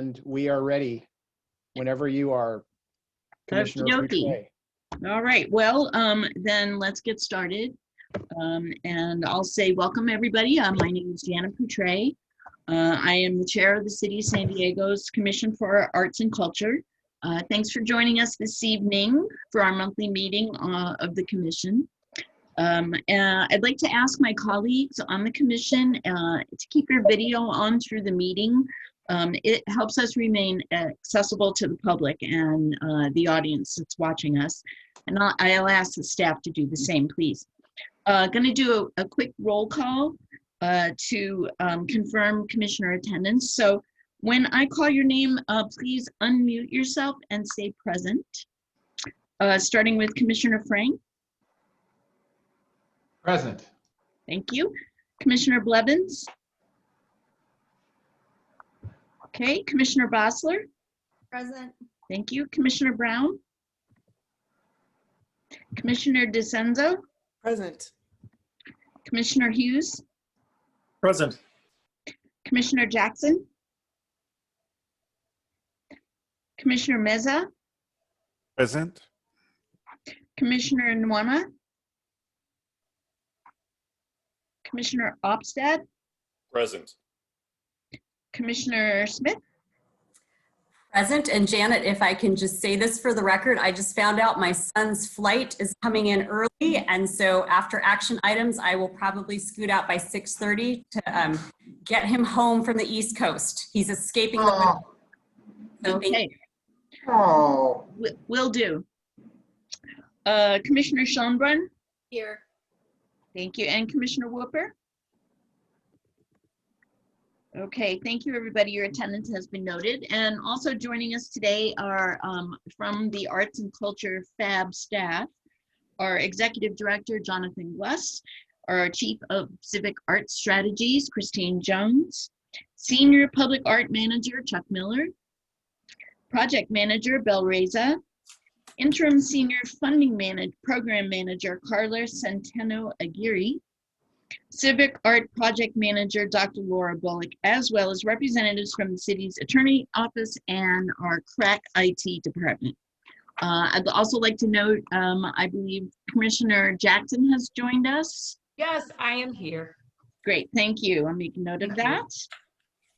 and we are ready whenever you are, Commissioner Okey-dokey. Boucher. All right, well, then let's get started. And I'll say welcome, everybody. My name is Jana Boucher. I am the chair of the City of San Diego's Commission for Arts and Culture. Thanks for joining us this evening for our monthly meeting of the Commission. I'd like to ask my colleagues on the Commission to keep your video on through the meeting. It helps us remain accessible to the public and the audience that's watching us. And I'll ask the staff to do the same, please. Going to do a quick roll call to confirm Commissioner attendance. So when I call your name, please unmute yourself and say present. Starting with Commissioner Frank. Present. Thank you. Commissioner Blevins. Okay, Commissioner Bossler. Present. Thank you. Commissioner Brown. Commissioner DeCenzo. Present. Commissioner Hughes. Present. Commissioner Jackson. Commissioner Meza. Present. Commissioner Nwama. Commissioner Opstad. Present. Commissioner Smith. Present. And Janet, if I can just say this for the record, I just found out my son's flight is coming in early. And so after action items, I will probably scoot out by 6:30 to get him home from the East Coast. He's escaping the winter. Okay. Oh. Will do. Commissioner Schonbrun. Here. Thank you. And Commissioner Whooper. Okay, thank you, everybody. Your attendance has been noted. And also joining us today are from the Arts and Culture FAB staff, our Executive Director, Jonathan Gless, our Chief of Civic Arts Strategies, Christine Jones, Senior Public Art Manager, Chuck Miller, Project Manager, Bel Reza, Interim Senior Funding Program Manager, Carla Centeno Aguirre, Civic Art Project Manager, Dr. Laura Bullock, as well as representatives from the city's attorney office and our crack IT department. I'd also like to note, I believe Commissioner Jackson has joined us. Yes, I am here. Great, thank you. I'll make a note of that.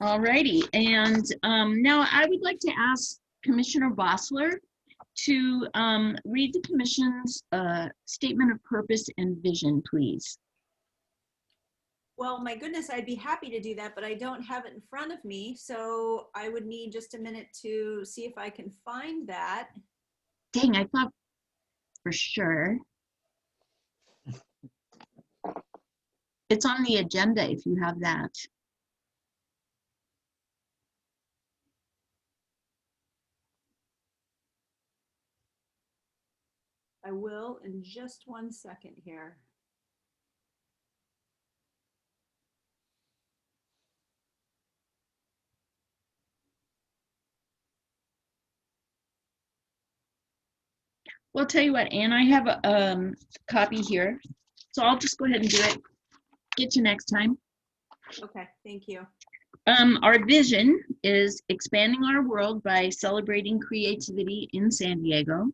All righty, and now I would like to ask Commissioner Bossler to read the Commission's statement of purpose and vision, please. Well, my goodness, I'd be happy to do that, but I don't have it in front of me. So I would need just a minute to see if I can find that. Dang, I thought for sure. It's on the agenda if you have that. I will in just 1 second here. Well, I'll tell you what, Anne, I have a copy here, so I'll just go ahead and do it. Get you next time. Okay, thank you. Our vision is expanding our world by celebrating creativity in San Diego.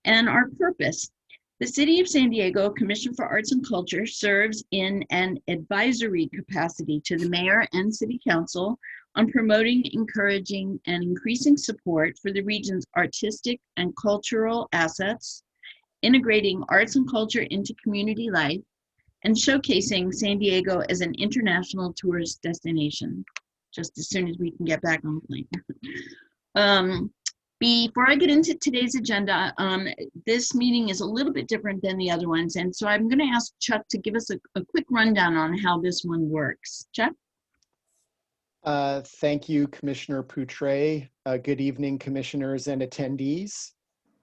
And our purpose, the City of San Diego Commission for Arts and Culture serves in an advisory capacity to the Mayor and City Council on promoting, encouraging, and increasing support for the region's artistic and cultural assets, integrating arts and culture into community life, and showcasing San Diego as an international tourist destination, just as soon as we can get back on the plane. Before I get into today's agenda, this meeting is a little bit different than the other ones, and so I'm going to ask Chuck to give us a quick rundown on how this one works. Chuck? Thank you, Commissioner Boucher. Good evening, commissioners and attendees.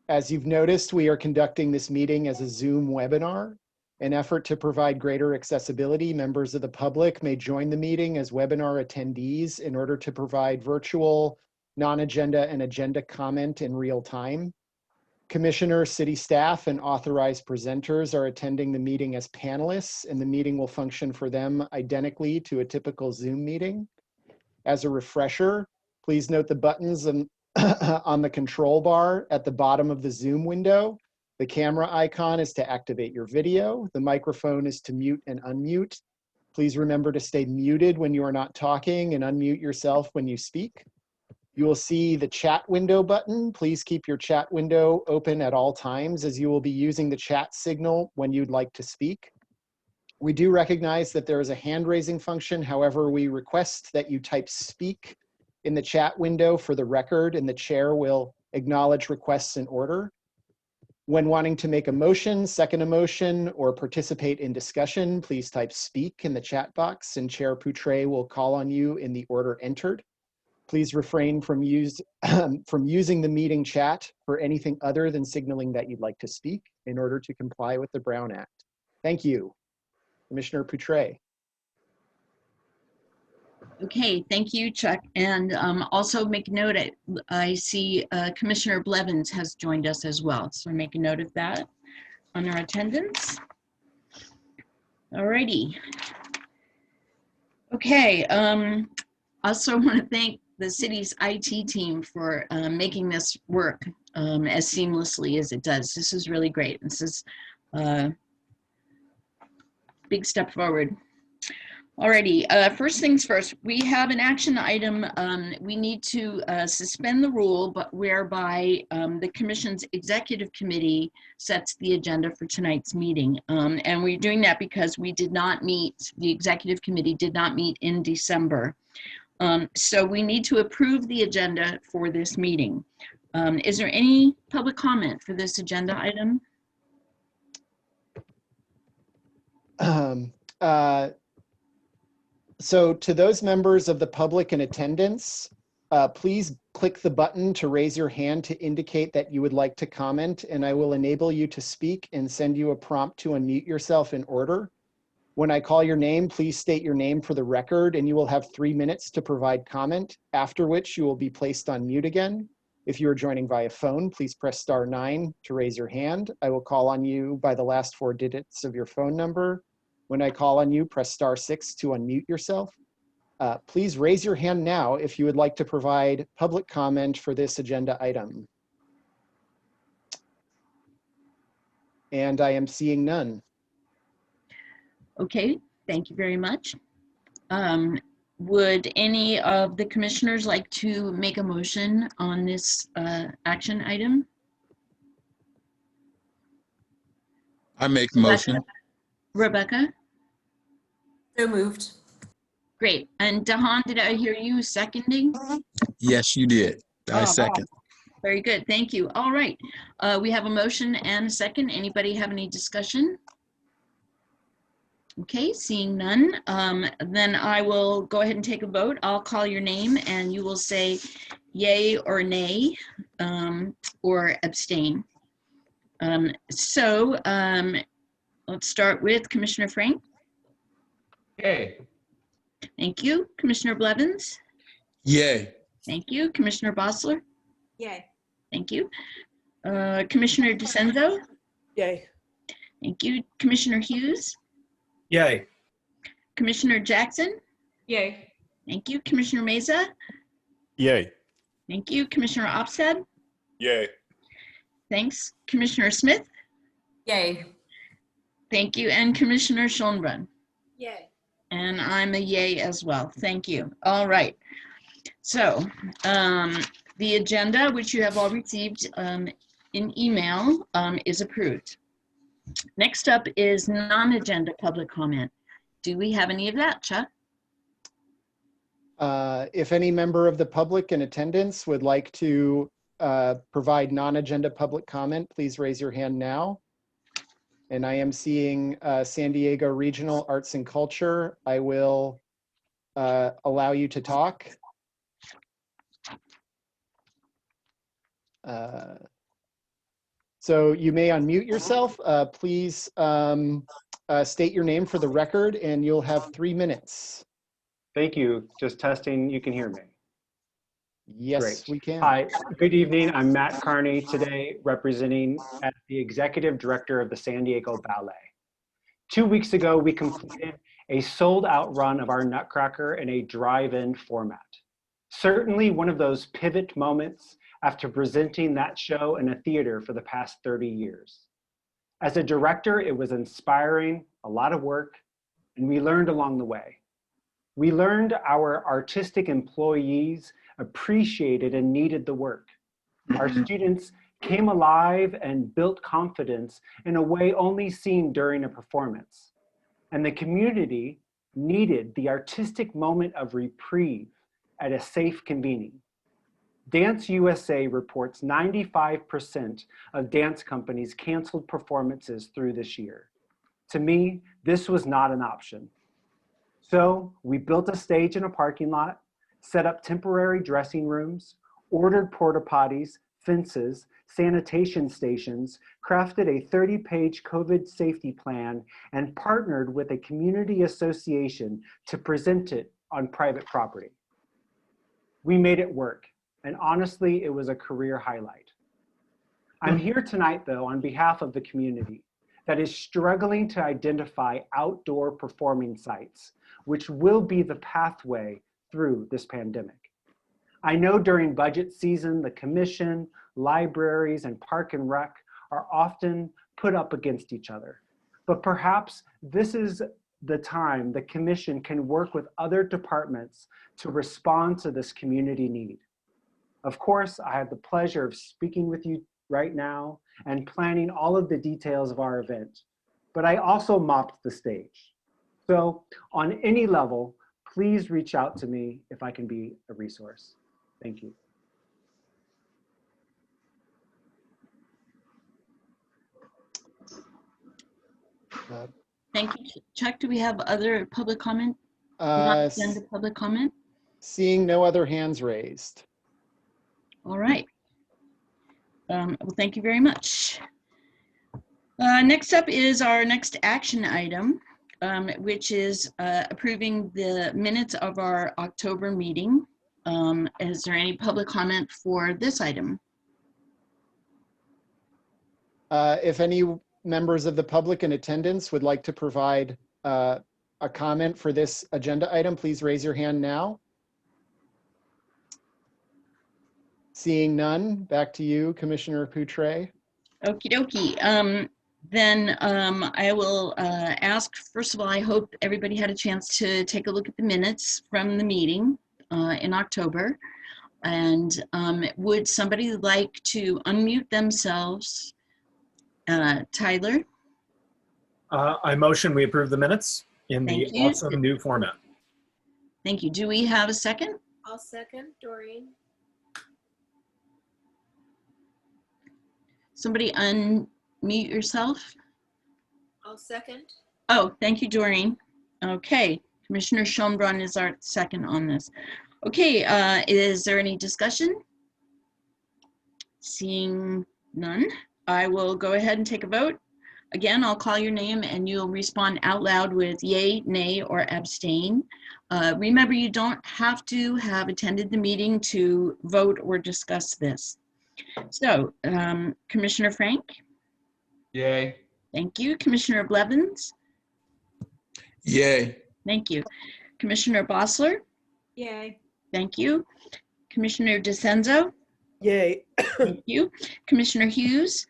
As you've noticed, we are conducting this meeting as a Zoom webinar. In an effort to provide greater accessibility, members of the public may join the meeting as webinar attendees in order to provide virtual, non-agenda, and agenda comment in real time. Commissioners, city staff, and authorized presenters are attending the meeting as panelists, and the meeting will function for them identically to a typical Zoom meeting. As a refresher, Please note the buttons on the control bar at the bottom of the Zoom window. The camera icon is to activate your video. The microphone is to mute and unmute. Please remember to stay muted when you are not talking and unmute yourself when you speak. You will see the chat window button. Please keep your chat window open at all times, as you will be using the chat signal when you'd like to speak. We do recognize that there is a hand raising function. However, we request that you type speak in the chat window for the record, and the chair will acknowledge requests in order. When wanting to make a motion, second a motion, or participate in discussion, please type speak in the chat box, and Chair Poutre will call on you in the order entered. Please refrain from using the meeting chat for anything other than signaling that you'd like to speak in order to comply with the Brown Act. Thank you. Commissioner Poutre. Okay, thank you, Chuck. And also make note, I see Commissioner Blevins has joined us as well. So make a note of that on our attendance. All righty. Okay, also want to thank the city's IT team for making this work as seamlessly as it does. This is really great. This is a big step forward. Alrighty, first things first, we have an action item. We need to suspend the rule, but whereby the Commission's Executive Committee sets the agenda for tonight's meeting. And we're doing that because we did not meet, the Executive Committee did not meet in December. So we need to approve the agenda for this meeting. Is there any public comment for this agenda item? So to those members of the public in attendance, please click the button to raise your hand to indicate that you would like to comment, and I will enable you to speak and send you a prompt to unmute yourself in order. When I call your name, please state your name for the record, and you will have 3 minutes to provide comment, after which you will be placed on mute again. If you are joining via phone, please press *9 to raise your hand. I will call on you by the last 4 digits of your phone number. When I call on you, press *6 to unmute yourself. Please raise your hand now if you would like to provide public comment for this agenda item. And I am seeing none. Okay, thank you very much. Would any of the commissioners like to make a motion on this action item? I make a motion. Rebecca? So moved. Great. And Dahan, did I hear you seconding? Yes, you did. I second. Very good. Thank you. All right. We have a motion and a second. Anybody have any discussion? Okay, seeing none, then I will go ahead and take a vote. I'll call your name and you will say yay or nay or abstain. Let's start with Commissioner Frank. Yay. Thank you. Commissioner Blevins. Yay. Thank you. Commissioner Bossler. Yay. Thank you. Commissioner DeCenzo. Yay. Thank you. Commissioner Hughes. Yay. Commissioner Jackson. Yay. Thank you. Commissioner Meza. Yay. Thank you. Commissioner Opsted. Yay. Thanks. Commissioner Smith. Yay. Thank you. And Commissioner Schoenbrunn. Yay. And I'm a yay as well. Thank you. All right. So the agenda, which you have all received in email, is approved. Next up is non-agenda public comment. Do we have any of that, Chuck? If any member of the public in attendance would like to provide non-agenda public comment, please raise your hand now. And I am seeing San Diego Regional Arts and Culture. I will allow you to talk. So you may unmute yourself. Please state your name for the record, and you'll have 3 minutes. Thank you. Just testing, you can hear me. Yes, Great. we can. Hi, good evening. I'm Matt Carney today, representing as the Executive Director of the San Diego Ballet. 2 weeks ago, we completed a sold-out run of our Nutcracker in a drive-in format. Certainly one of those pivot moments after presenting that show in a theater for the past 30 years. As a director, it was inspiring, a lot of work, and we learned along the way. We learned our artistic employees appreciated and needed the work. Our students came alive and built confidence in a way only seen during a performance. And the community needed the artistic moment of reprieve at a safe convening. Dance USA reports 95% of dance companies canceled performances through this year. To me, this was not an option. So we built a stage in a parking lot, set up temporary dressing rooms, ordered porta potties, fences, sanitation stations, crafted a 30-page COVID safety plan, and partnered with a community association to present it on private property. We made it work, and honestly, it was a career highlight. I'm here tonight, though, on behalf of the community that is struggling to identify outdoor performing sites, which will be the pathway through this pandemic. I know during budget season, the commission, libraries, and Park and Rec are often put up against each other. But perhaps this is the time the commission can work with other departments to respond to this community need. Of course, I have the pleasure of speaking with you right now and planning all of the details of our event, but I also mopped the stage. So on any level, please reach out to me if I can be a resource. Thank you. Thank you, Chuck. Do we have other public comment? Non-agenda public comment? Seeing no other hands raised. All right. Well, thank you very much. Next up is our next action item, which is approving the minutes of our October meeting. Is there any public comment for this item? If any members of the public in attendance would like to provide a comment for this agenda item, please raise your hand now. Seeing none, back to you, Commissioner Poutre. Okie dokie. Then I will ask, first of all, I hope everybody had a chance to take a look at the minutes from the meeting in October. And would somebody like to unmute themselves? Tyler? I motion we approve the minutes in the Thank you. awesome new format. Thank you. Do we have a second? I'll second, Doreen. Somebody unmute yourself. I'll second. Oh, thank you, Doreen. Okay, Commissioner Schönbrunn is our second on this. Okay, is there any discussion? Seeing none, I will go ahead and take a vote. Again, I'll call your name and you'll respond out loud with yay, nay, or abstain. Remember, you don't have to have attended the meeting to vote or discuss this. So, Commissioner Frank? Yay. Thank you. Commissioner Blevins? Yay. Thank you. Commissioner Bossler? Yay. Thank you. Commissioner DeCenzo? Yay. Thank you. Commissioner Hughes?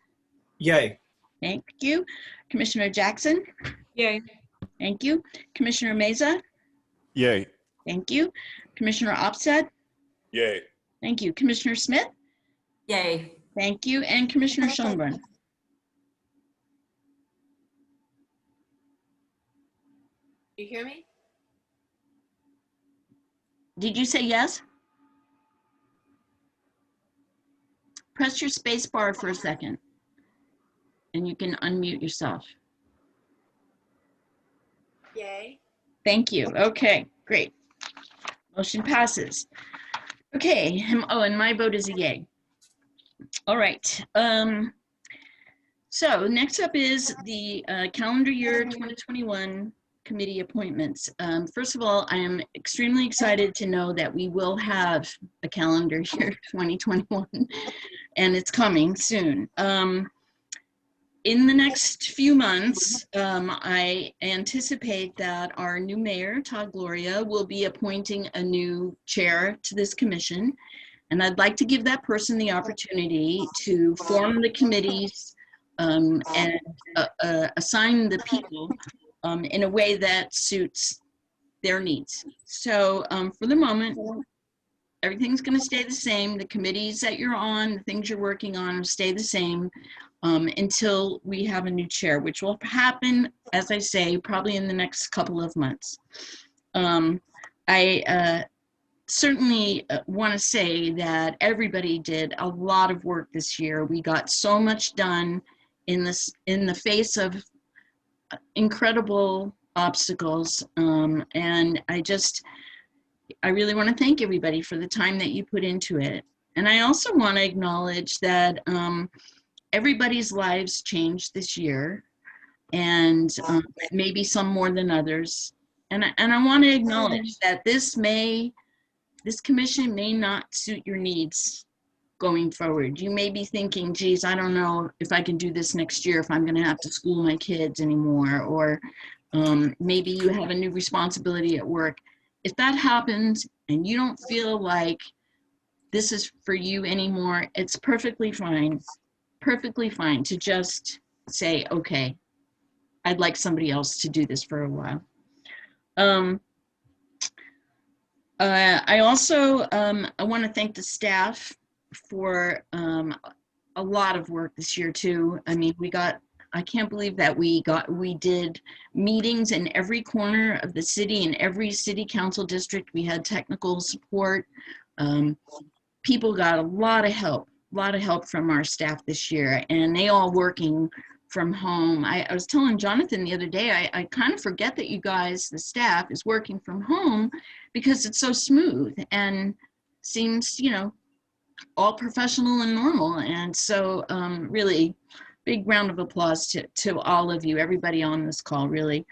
Yay. Thank you. Commissioner Jackson? Yay. Thank you. Commissioner Meza? Yay. Thank you. Commissioner Opstead? Yay. Thank you. Commissioner Smith? Yay. Thank you. And Commissioner Schönbrunn? You hear me? Did you say yes? Press your space bar for a second and you can unmute yourself. Yay. Thank you. Okay, great. Motion passes. Okay, oh, and my vote is a yay. All right. So next up is the calendar year 2021 committee appointments. First of all, I am extremely excited to know that we will have a calendar year 2021 and it's coming soon. In the next few months, I anticipate that our new mayor, Todd Gloria, will be appointing a new chair to this commission. And I'd like to give that person the opportunity to form the committees and assign the people in a way that suits their needs. So for the moment, everything's going to stay the same. The committees that you're on, the things you're working on stay the same until we have a new chair, which will happen, as I say, probably in the next couple of months. I certainly want to say that everybody did a lot of work this year. We got so much done in the face of incredible obstacles, and I really want to thank everybody for the time that you put into it. And I also want to acknowledge that everybody's lives changed this year, and maybe some more than others. And I want to acknowledge that this commission may not suit your needs going forward. You may be thinking, geez, I don't know if I can do this next year, if I'm going to have to school my kids anymore, or maybe you have a new responsibility at work. If that happens and you don't feel like this is for you anymore, it's perfectly fine to just say, okay, I'd like somebody else to do this for a while. I also I want to thank the staff for a lot of work this year too. I mean, I can't believe that we did meetings in every corner of the city, in every city council district. We had technical support. People got a lot of help from our staff this year, and they all working from home. I was telling Jonathan the other day, I kind of forget that you guys, the staff, is working from home because it's so smooth and seems, all professional and normal. And so really big round of applause to all of you, everybody on this call, really.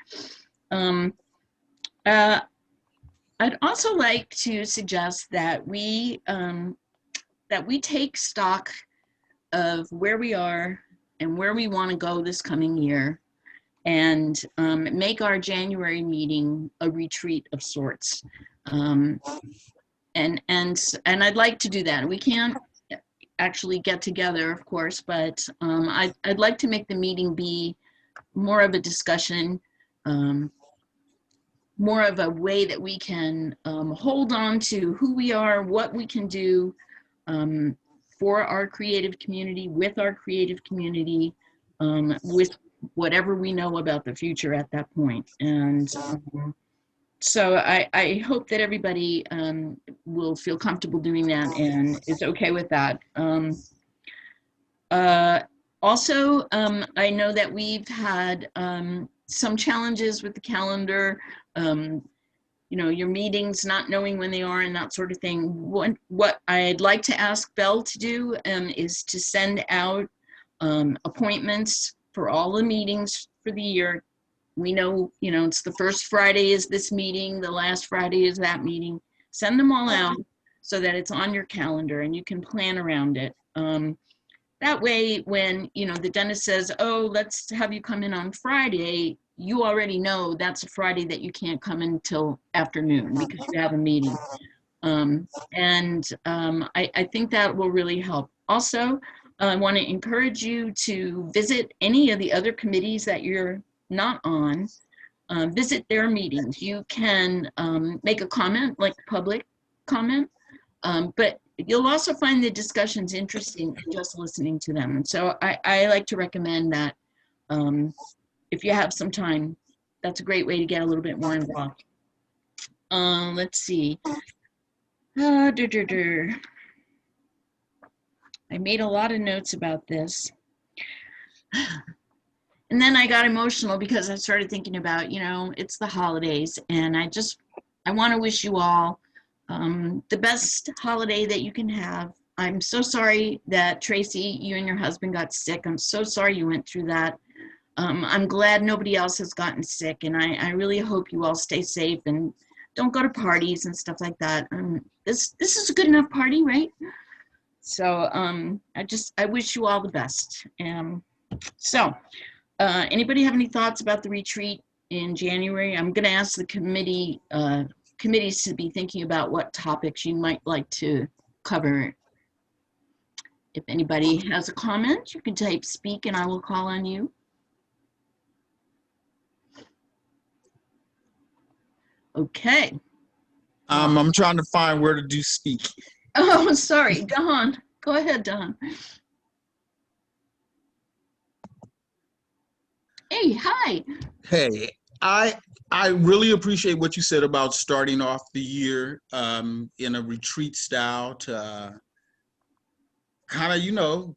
I'd also like to suggest that we take stock of where we are and where we want to go this coming year, and make our January meeting a retreat of sorts. And I'd like to do that. We can't actually get together, of course, but I'd like to make the meeting be more of a discussion, more of a way that we can hold on to who we are, what we can do for our creative community, with our creative community, with whatever we know about the future at that point. And so I hope that everybody will feel comfortable doing that and is okay with that. Also, I know that we've had some challenges with the calendar, your meetings, not knowing when they are and that sort of thing. What I'd like to ask Belle to do is to send out appointments for all the meetings for the year. We know, it's the first Friday is this meeting, the last Friday is that meeting. Send them all out so that it's on your calendar and you can plan around it. That way, when, the dentist says, oh, let's have you come in on Friday, you already know that's a Friday that you can't come in until afternoon because you have a meeting. I think that will really help. Also, I want to encourage you to visit any of the other committees that you're not on. Visit their meetings. You can make a comment, like public comment, but you'll also find the discussions interesting just listening to them. And so I like to recommend that if you have some time, that's a great way to get a little bit more involved. Let's see. I made a lot of notes about this. And then I got emotional because I started thinking about, it's the holidays, and I want to wish you all the best holiday that you can have. I'm so sorry that Tracy, you and your husband got sick. I'm so sorry you went through that. I'm glad nobody else has gotten sick, and I really hope you all stay safe and don't go to parties and stuff like that. This is a good enough party, right? So I wish you all the best. So, anybody have any thoughts about the retreat in January? I'm going to ask the committees to be thinking about what topics you might like to cover. If anybody has a comment, you can type speak and I will call on you. Okay. I'm trying to find where to do speak. Oh, sorry, Don. Go ahead, Don. Hey, hi. Hey, I really appreciate what you said about starting off the year in a retreat style to kind of, you know,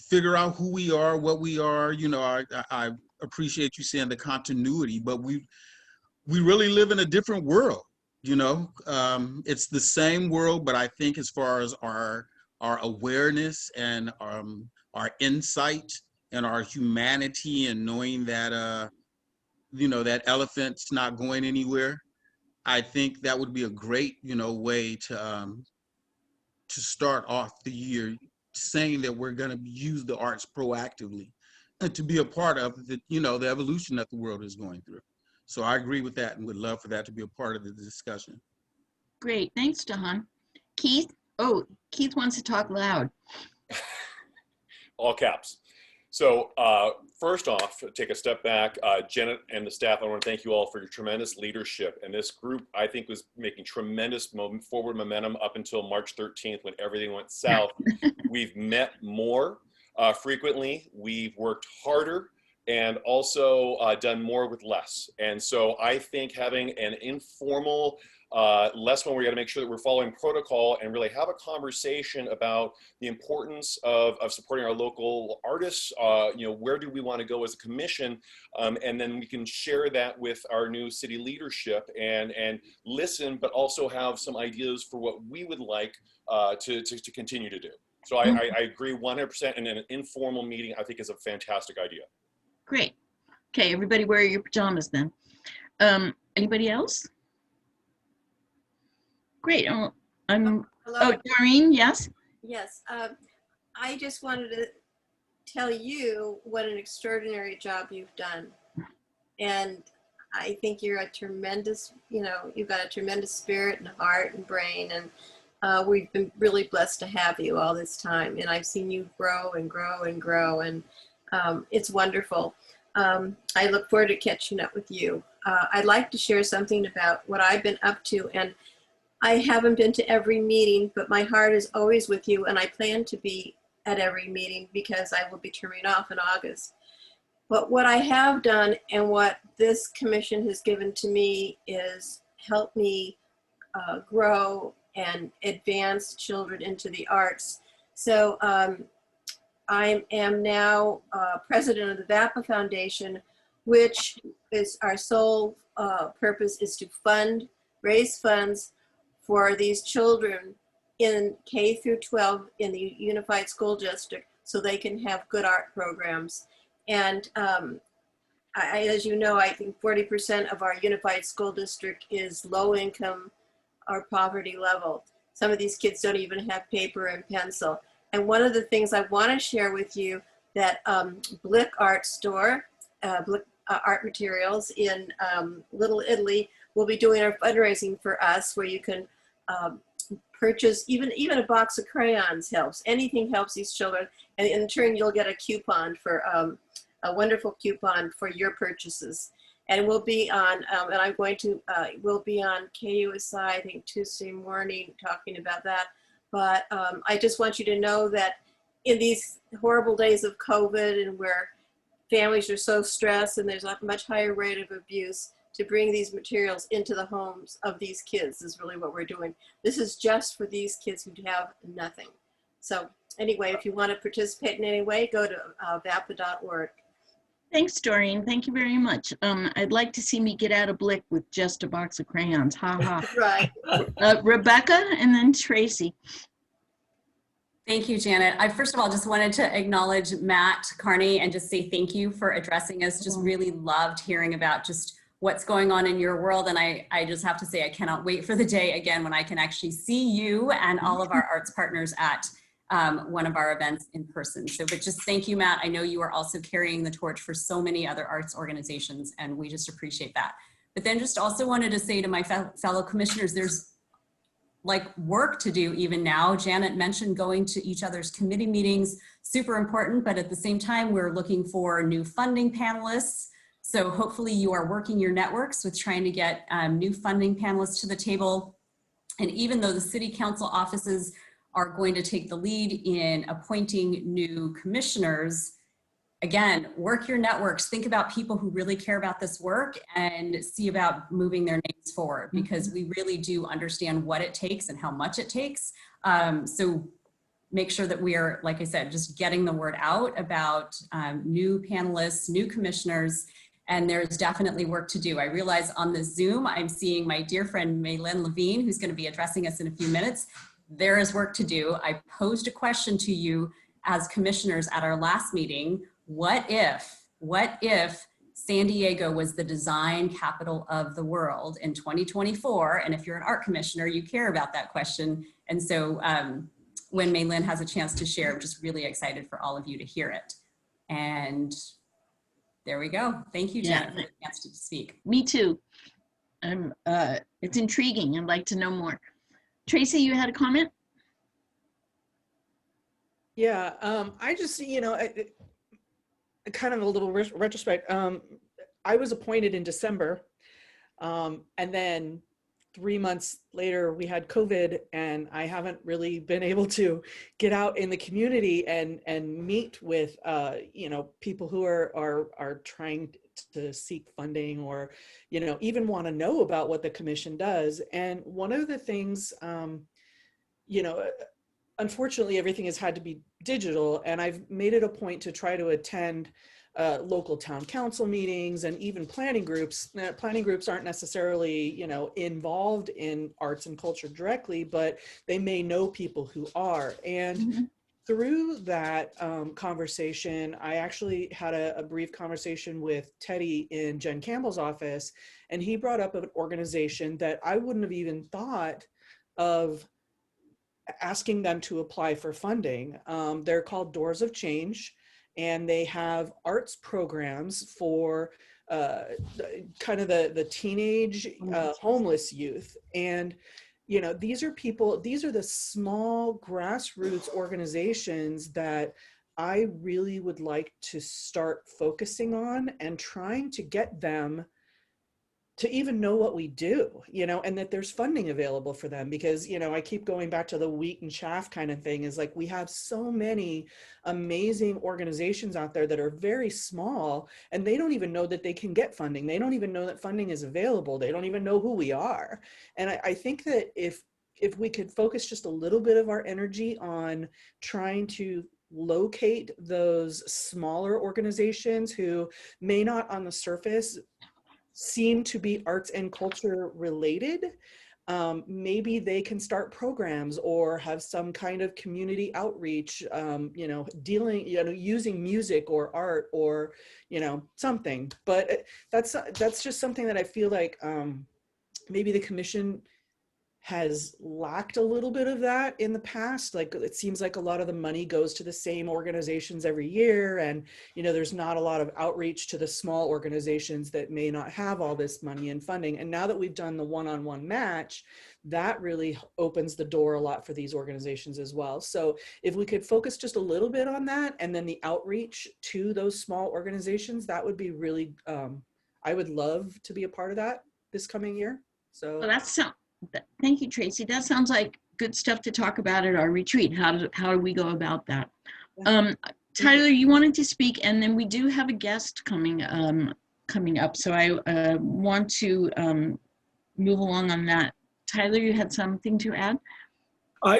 figure out who we are, what we are. You know, I appreciate you saying the continuity, but we really live in a different world. You know, it's the same world, but I think as far as our awareness and our insight and our humanity and knowing that you know, that elephant's not going anywhere, I think that would be a great, you know, way to start off the year, saying that we're going to use the arts proactively and to be a part of the, you know, the evolution that the world is going through. So I agree with that and would love for that to be a part of the discussion. Great, thanks, Don. Keith? Oh, Keith wants to talk loud. All caps. So first off, take a step back. Janet and the staff, I want to thank you all for your tremendous leadership. And this group, I think, was making tremendous forward momentum up until March 13th when everything went south. We've met more frequently. We've worked harder and also done more with less. And so I think having an informal less one where we got to make sure that we're following protocol and really have a conversation about the importance of supporting our local artists. You know, where do we want to go as a commission? And then we can share that with our new city leadership and listen, but also have some ideas for what we would like to continue to do. So I agree 100%. And an informal meeting, I think, is a fantastic idea. Great. Okay, everybody wear your pajamas then. Anybody else? Great. Hello? Oh, Doreen, yes? Yes. I just wanted to tell you what an extraordinary job you've done. And I think you're a tremendous, you know, you've got a tremendous spirit and heart and brain. And we've been really blessed to have you all this time. And I've seen you grow and grow and grow. And it's wonderful. I look forward to catching up with you. I'd like to share something about what I've been up to. And I haven't been to every meeting, but my heart is always with you, and I plan to be at every meeting because I will be terming off in August. But what I have done and what this commission has given to me is help me grow and advance children into the arts. So I am now president of the VAPA Foundation, which is our sole purpose is to raise funds for these children in K through 12 in the Unified School District so they can have good art programs. And as you know, I think 40% of our Unified School District is low income or poverty level. Some of these kids don't even have paper and pencil. And one of the things I want to share with you that Blick Art Store, Blick Art Materials in Little Italy will be doing our fundraising for us where you can purchase, even a box of crayons helps. Anything helps these children. And in turn, you'll get a coupon for a wonderful coupon for your purchases. And we'll be on, and I'm going to, we'll be on KUSI, I think Tuesday morning talking about that. But I just want you to know that in these horrible days of COVID and where families are so stressed and there's a much higher rate of abuse, to bring these materials into the homes of these kids is really what we're doing. This is just for these kids who have nothing. So anyway, if you want to participate in any way, go to vapa.org. Thanks, Doreen. Thank you very much. I'd like to see me get out of Blick with just a box of crayons. Ha ha. Right. Rebecca and then Tracy. Thank you, Janet. I first of all just wanted to acknowledge Matt Carney and just say thank you for addressing us. Just really loved hearing about just what's going on in your world. And I just have to say, I cannot wait for the day again when I can actually see you and all of our arts partners at one of our events in person. So, but just thank you, Matt. I know you are also carrying the torch for so many other arts organizations, and we just appreciate that. But then just also wanted to say to my fellow commissioners, there's like work to do even now. Janet mentioned going to each other's committee meetings, super important, but at the same time, we're looking for new funding panelists. So hopefully you are working your networks with trying to get new funding panelists to the table. And even though the city council offices are going to take the lead in appointing new commissioners, again, work your networks, think about people who really care about this work and see about moving their names forward, because we really do understand what it takes and how much it takes. So make sure that we are, like I said, just getting the word out about new panelists, new commissioners, and there's definitely work to do. I realize on the Zoom, I'm seeing my dear friend Malin Levine, who's going to be addressing us in a few minutes. There is work to do. I posed a question to you as commissioners at our last meeting. What if San Diego was the design capital of the world in 2024? And if you're an art commissioner, you care about that question. And so when Malin has a chance to share, I'm just really excited for all of you to hear it. And there we go. Thank you, Janet, for the chance to speak. Me too. It's intriguing. I'd like to know more. Tracy, you had a comment? Yeah, I just, kind of a little retrospect. I was appointed in December, and then 3 months later we had COVID, and I haven't really been able to get out in the community and meet with people who are trying to seek funding, or even want to know about what the commission does. And one of the things, unfortunately, everything has had to be digital, and I've made it a point to try to attend local town council meetings and even planning groups. Planning groups aren't necessarily, involved in arts and culture directly, but they may know people who are. And through that conversation, I actually had a brief conversation with Teddy in Jen Campbell's office, and he brought up an organization that I wouldn't have even thought of asking them to apply for funding. They're called Doors of Change, and they have arts programs for kind of the teenage homeless youth. And these are the small grassroots organizations that I really would like to start focusing on and trying to get them to even know what we do, and that there's funding available for them. Because, I keep going back to the wheat and chaff kind of thing, is like, we have so many amazing organizations out there that are very small, and they don't even know that they can get funding. They don't even know that funding is available. They don't even know who we are. And I think that if we could focus just a little bit of our energy on trying to locate those smaller organizations who may not on the surface seem to be arts and culture related, maybe they can start programs or have some kind of community outreach, dealing, using music or art or, something. But that's just something that I feel like maybe the commission has lacked a little bit of that in the past. Like, it seems like a lot of the money goes to the same organizations every year, and there's not a lot of outreach to the small organizations that may not have all this money and funding. And now that we've done the one-on-one match, that really opens the door a lot for these organizations as well. So if we could focus just a little bit on that, and then the outreach to those small organizations, that would be really, I would love to be a part of that this coming year. So thank you, Tracy. That sounds like good stuff to talk about at our retreat. How do we go about that? Tyler, you wanted to speak, and then we do have a guest coming up. So I want to move along on that. Tyler, you had something to add?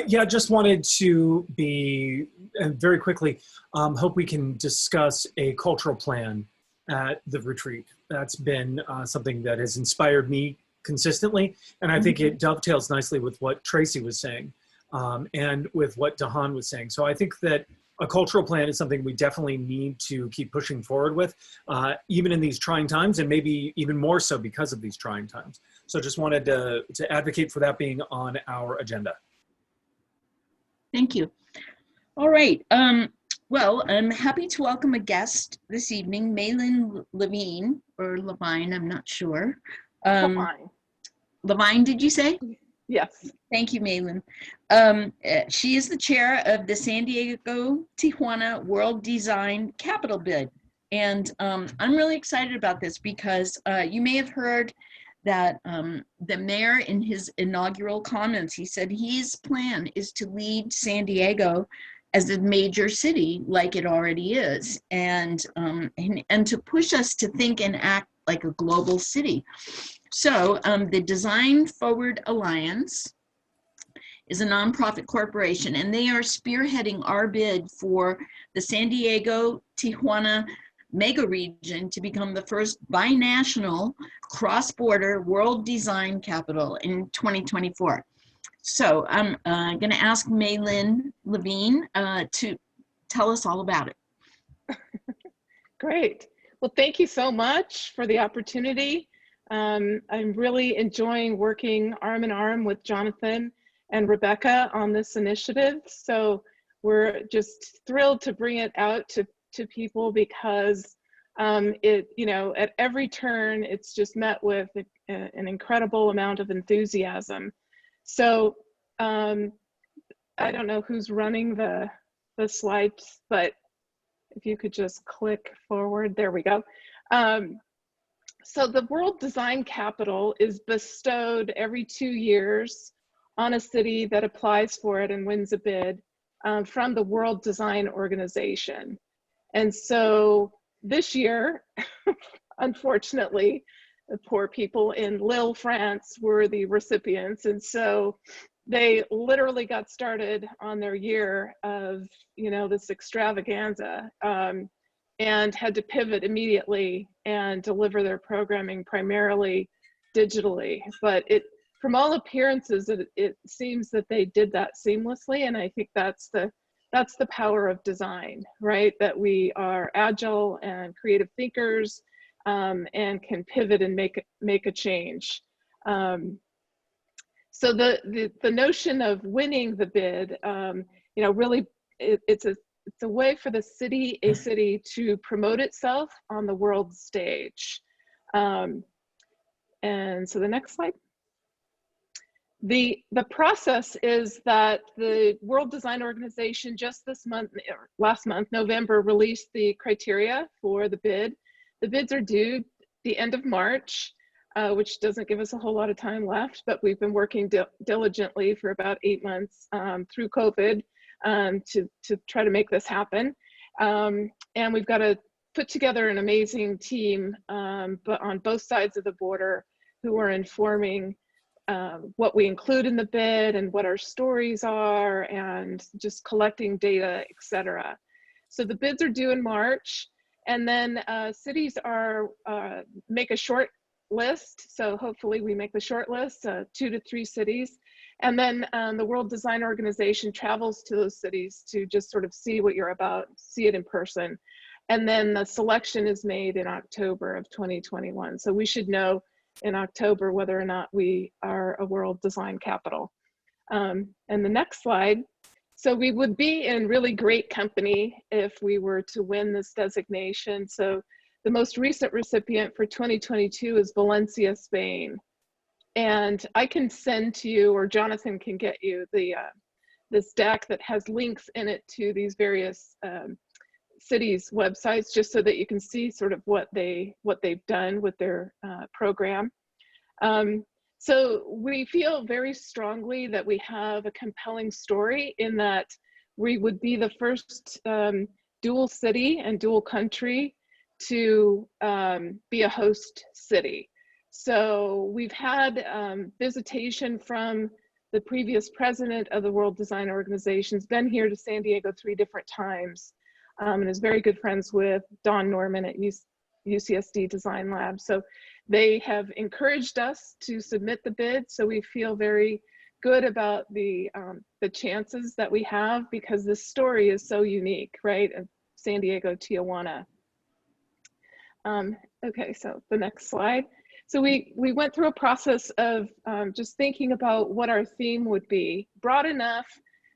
Yeah, just wanted to be very quickly, hope we can discuss a cultural plan at the retreat. That's been something that has inspired me consistently, and I think it dovetails nicely with what Tracy was saying and with what Dahan was saying. So I think that a cultural plan is something we definitely need to keep pushing forward with, even in these trying times, and maybe even more so because of these trying times. So just wanted to advocate for that being on our agenda. Thank you. All right. Well, I'm happy to welcome a guest this evening, Malin Levine, or Levine, I'm not sure. Fine. Levine, did you say? Yes. Thank you, Malin. She is the chair of the San Diego Tijuana World Design Capital Bid. And I'm really excited about this because you may have heard that the mayor in his inaugural comments, he said his plan is to lead San Diego as a major city like it already is, and to push us to think and act like a global city. So the Design Forward Alliance is a nonprofit corporation, and they are spearheading our bid for the San Diego Tijuana mega region to become the first binational cross-border world design capital in 2024. So I'm going to ask Malin Levine to tell us all about it. Great. Well, thank you so much for the opportunity. I'm really enjoying working arm in arm with Jonathan and Rebecca on this initiative. So we're just thrilled to bring it out to people because at every turn, it's just met with an incredible amount of enthusiasm. So I don't know who's running the slides, but if you could just click forward, there we go. So the World Design Capital is bestowed every 2 years on a city that applies for it and wins a bid from the World Design Organization. And so this year, unfortunately, the poor people in Lille, France were the recipients. And so they literally got started on their year of, this extravaganza and had to pivot immediately and deliver their programming primarily digitally. But from all appearances, it seems that they did that seamlessly. And I think that's the power of design, right? That we are agile and creative thinkers and can pivot and make a change. So the notion of winning the bid, really, it's a way for a city to promote itself on the world stage. And so the next slide. The process is that the World Design Organization just last month, November, released the criteria for the bid. The bids are due the end of March, which doesn't give us a whole lot of time left, but we've been working diligently for about 8 months through COVID to try to make this happen. And we've got to put together an amazing team, but on both sides of the border, who are informing what we include in the bid and what our stories are, and just collecting data, et cetera. So the bids are due in March, and then cities make a short list. So hopefully we make the short list, 2 to 3 cities. And then the World Design Organization travels to those cities to just sort of see what you're about, see it in person. And then the selection is made in October of 2021. So we should know in October whether or not we are a world design capital. And the next slide. So we would be in really great company if we were to win this designation. So the most recent recipient for 2022 is Valencia, Spain. And I can send to you, or Jonathan can get you, this deck that has links in it to these various cities' websites, just so that you can see sort of what they've done with their program. So we feel very strongly that we have a compelling story in that we would be the first dual city and dual country to be a host city. So we've had visitation from the previous president of the World Design Organization, been here to San Diego 3 different times, and is very good friends with Don Norman at UCSD Design Lab. So they have encouraged us to submit the bid. So we feel very good about the chances that we have, because this story is so unique, right? Of San Diego, Tijuana. Okay, so the next slide. So we went through a process of just thinking about what our theme would be, broad enough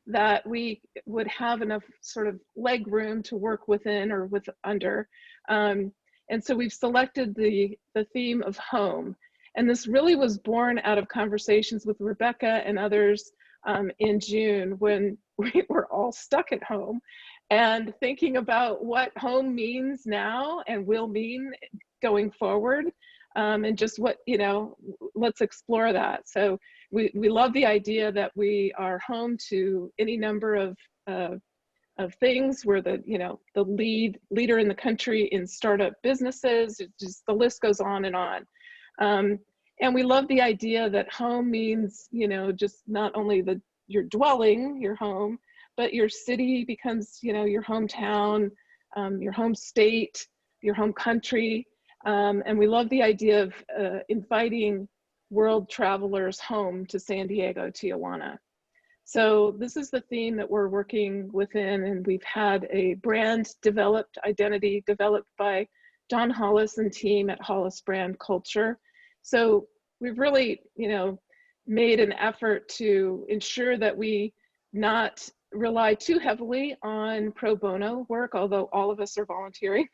that we would have enough sort of leg room to work within or with under. And so we've selected the theme of home. And this really was born out of conversations with Rebecca and others in June, when we were all stuck at home and thinking about what home means now and will mean going forward. And just what, let's explore that. So we love the idea that we are home to any number of things. We're the leader in the country in startup businesses. Just the list goes on and on. And we love the idea that home means, just not only your dwelling, your home, but your city becomes, your hometown, your home state, your home country. And we love the idea of inviting world travelers home to San Diego, Tijuana. So this is the theme that we're working within, and we've had a brand identity developed by Don Hollis and team at Hollis Brand Culture. So we've really, made an effort to ensure that we not rely too heavily on pro bono work, although all of us are volunteering,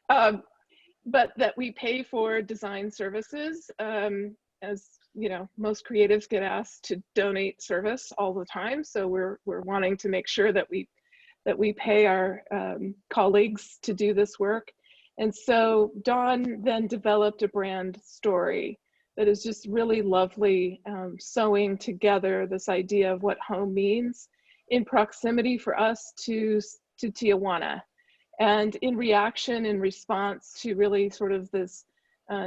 but that we pay for design services. As most creatives get asked to donate service all the time, so we're wanting to make sure that we pay our colleagues to do this work. And so Dawn then developed a brand story that is just really lovely, sewing together this idea of what home means in proximity for us to Tijuana, and in reaction, in response to really sort of this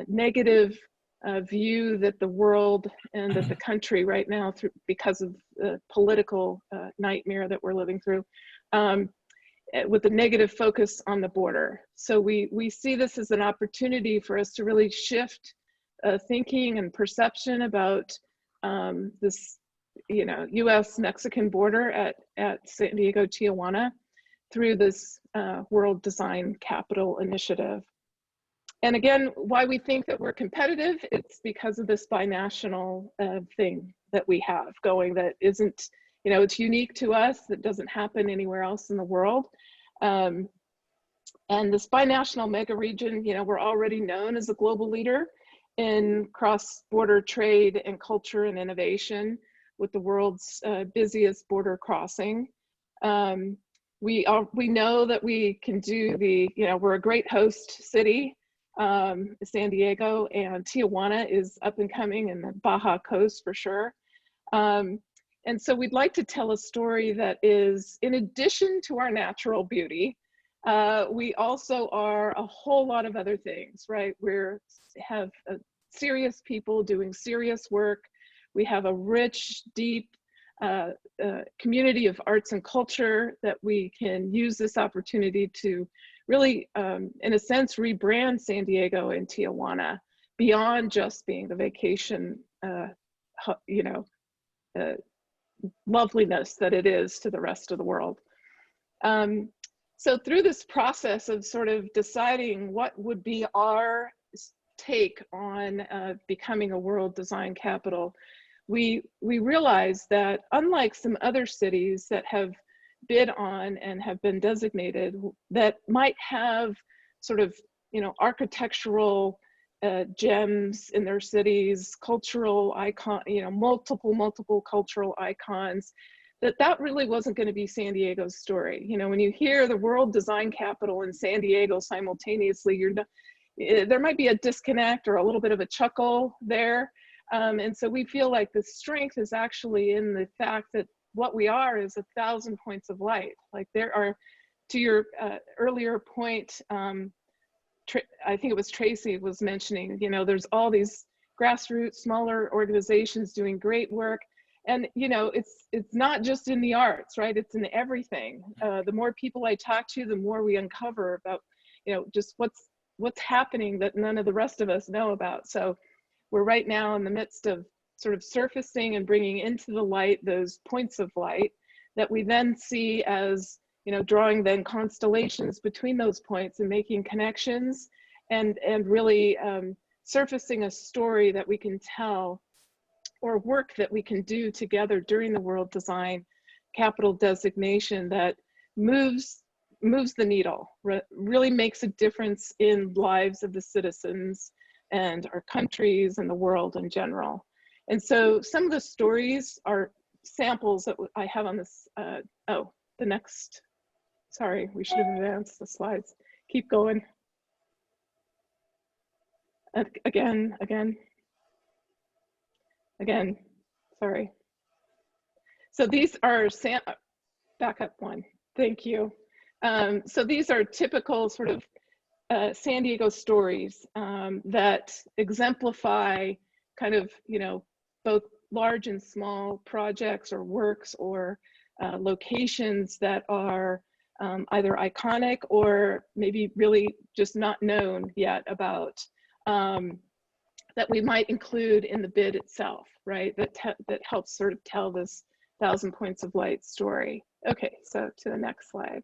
negative view that the world and that the country right now, because of the political nightmare that we're living through, with a negative focus on the border. So we see this as an opportunity for us to really shift thinking and perception about this, U.S.-Mexican border at San Diego, Tijuana, through this World Design Capital Initiative. And again, why we think that we're competitive, it's because of this binational thing that we have going that isn't, it's unique to us, that doesn't happen anywhere else in the world. And this binational mega region, we're already known as a global leader in cross-border trade and culture and innovation, with the world's busiest border crossing. We know that we can do we're a great host city, San Diego, and Tijuana is up and coming in the Baja coast for sure. And so we'd like to tell a story that is, in addition to our natural beauty, we also are a whole lot of other things, right? We have serious people doing serious work. We have a rich, deep community of arts and culture that we can use this opportunity to really, in a sense, rebrand San Diego and Tijuana beyond just being the vacation, loveliness that it is to the rest of the world. So through this process of sort of deciding what would be our take on becoming a world design capital, we realized that unlike some other cities that have bid on and have been designated, that might have sort of, architectural gems in their cities, cultural icon, multiple cultural icons, that really wasn't going to be San Diego's story. When you hear the world design capital in San Diego simultaneously, there might be a disconnect or a little bit of a chuckle there. And so we feel like the strength is actually in the fact that what we are is 1,000 points of light. Like there are, to your earlier point, I think it was Tracy was mentioning, there's all these grassroots, smaller organizations doing great work. And, it's not just in the arts, right? It's in everything. The more people I talk to, the more we uncover about, just what's happening that none of the rest of us know about. So we're right now in the midst of sort of surfacing and bringing into the light those points of light that we then see as, drawing then constellations between those points and making connections and really surfacing a story that we can tell, or work that we can do together during the World Design capital designation that moves the needle, really makes a difference in lives of the citizens and our countries and the world in general. And so some of the stories are samples that I have on this. Oh, the next, sorry, we should have advanced the slides. Keep going. Again, sorry. So these are, back up one, thank you. So these are typical sort of San Diego stories that exemplify kind of, you know, both large and small projects or works or locations that are either iconic or maybe really just not known yet about, that we might include in the bid itself, right? That helps sort of tell this 1,000 Points of Light story. Okay, so to the next slide.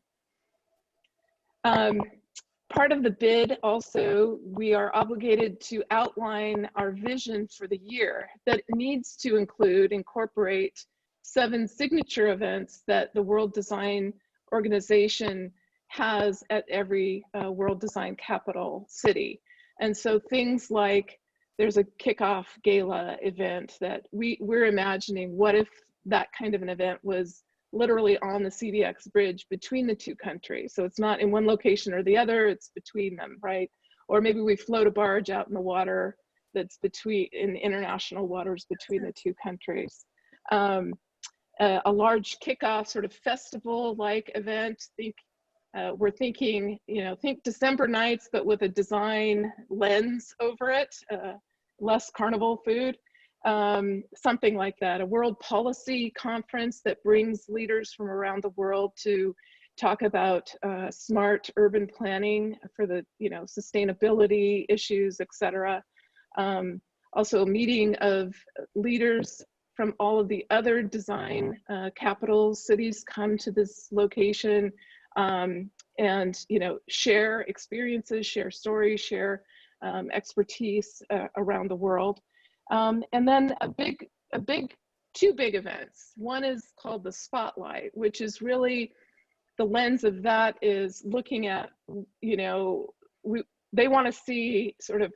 Part of the bid also, we are obligated to outline our vision for the year that needs to incorporate 7 signature events that the World Design Organization has at every World Design Capital city. And so things like, there's a kickoff gala event that we're imagining, what if that kind of an event was literally on the CDX bridge between the 2 countries. So it's not in one location or the other, it's between them, right? Or maybe we float a barge out in the water that's in international waters between the 2 countries. A large kickoff sort of festival-like event. We're thinking, you know, think December nights, but with a design lens over it, less carnival food. Something like that, a world policy conference that brings leaders from around the world to talk about smart urban planning for the, you know, sustainability issues, etc. Also a meeting of leaders from all of the other design capital cities come to this location and, you know, share experiences, share stories, share expertise around the world. And then two big events. One is called the Spotlight, which is really the lens of that is looking at, you know, they want to see sort of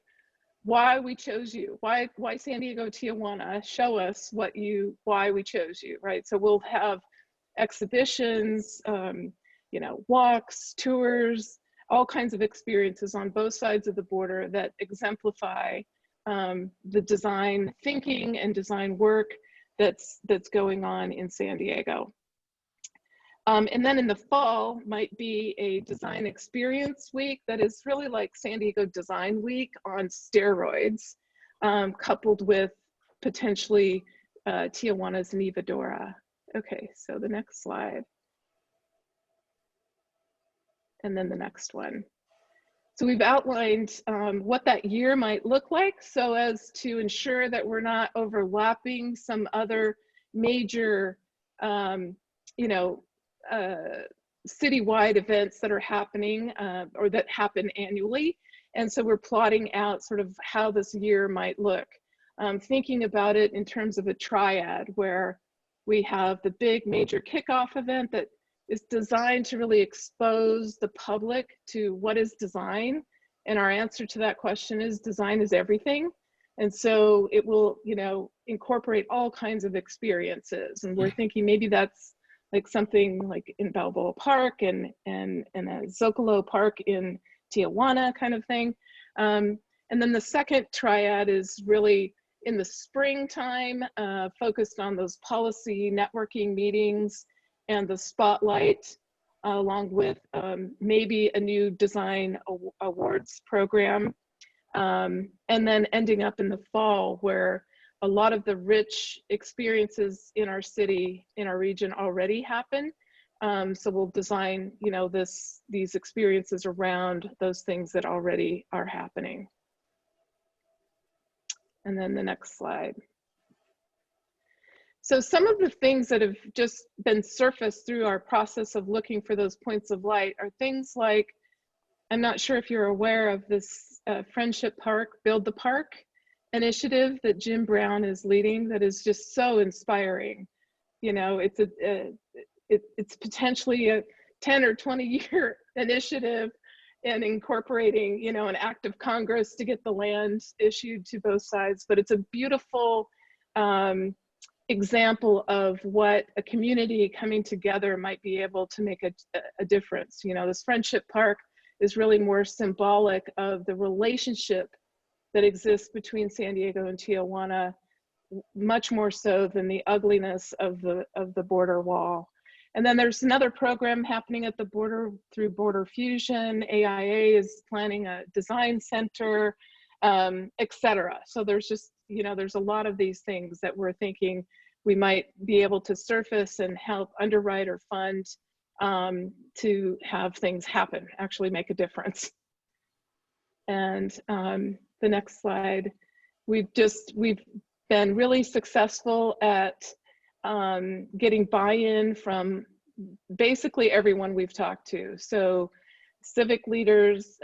why we chose you, why San Diego, Tijuana, show us why we chose you, right? So we'll have exhibitions, you know, walks, tours, all kinds of experiences on both sides of the border that exemplify the design thinking and design work that's going on in San Diego. And then in the fall might be a design experience week that is really like San Diego Design Week on steroids, coupled with potentially Tijuana's Nevadora. Okay, so the next slide. And then the next one. So we've outlined what that year might look like so as to ensure that we're not overlapping some other major, you know, citywide events that are happening or that happen annually. And so we're plotting out sort of how this year might look. Thinking about it in terms of a triad where we have the big major kickoff event that is designed to really expose the public to what is design. And our answer to that question is design is everything. And so it will, you know, incorporate all kinds of experiences. And we're thinking maybe that's like something like in Balboa Park and a Zocalo Park in Tijuana kind of thing. And then the second triad is really in the springtime, focused on those policy networking meetings and the spotlight, along with maybe a new design awards program. And then ending up in the fall where a lot of the rich experiences in our city, in our region already happen. So we'll design, you know, these experiences around those things that already are happening. And then the next slide. So some of the things that have just been surfaced through our process of looking for those points of light are things like, I'm not sure if you're aware of this Friendship Park, Build the Park initiative that Jim Brown is leading that is just so inspiring. You know, it's it's potentially a 10 or 20-year initiative, and incorporating, you know, an act of Congress to get the land issued to both sides. But it's a beautiful example of what a community coming together might be able to make a difference. You know, this Friendship Park is really more symbolic of the relationship that exists between San Diego and Tijuana, much more so than the ugliness of the border wall. And then there's another program happening at the border through Border Fusion. AIA is planning a design center, et cetera. So there's just, you know, there's a lot of these things that we're thinking we might be able to surface and help underwrite or fund to have things happen, actually make a difference. And the next slide, we've been really successful at getting buy-in from basically everyone we've talked to. So civic leaders,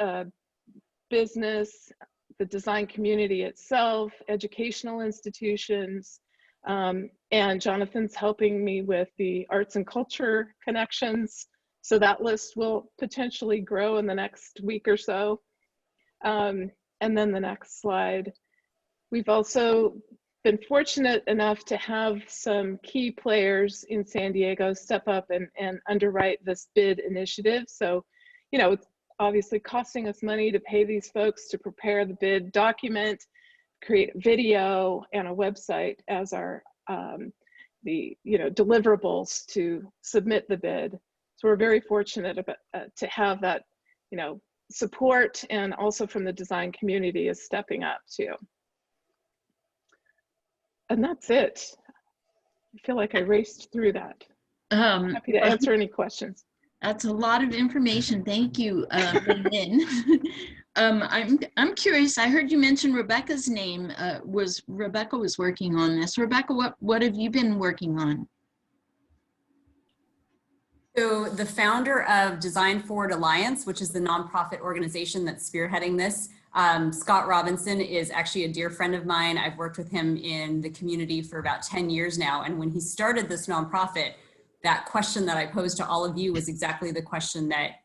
business, the design community itself, educational institutions, and Jonathan's helping me with the arts and culture connections. So that list will potentially grow in the next week or so. And then the next slide. We've also been fortunate enough to have some key players in San Diego step up and underwrite this bid initiative. So, you know, it's obviously costing us money to pay these folks to prepare the bid document, create video and a website as our deliverables to submit the bid. So we're very fortunate about, to have that, you know, support, and also from the design community is stepping up too. And that's it. I feel like I raced through that. Happy to answer any questions. That's a lot of information. Thank you, Lynn. I'm curious. I heard you mention Rebecca's name. Rebecca was working on this. Rebecca, what have you been working on? So the founder of Design Forward Alliance, which is the nonprofit organization that's spearheading this, Scott Robinson is actually a dear friend of mine. I've worked with him in the community for about 10 years now. And when he started this nonprofit, that question that I posed to all of you was exactly the question that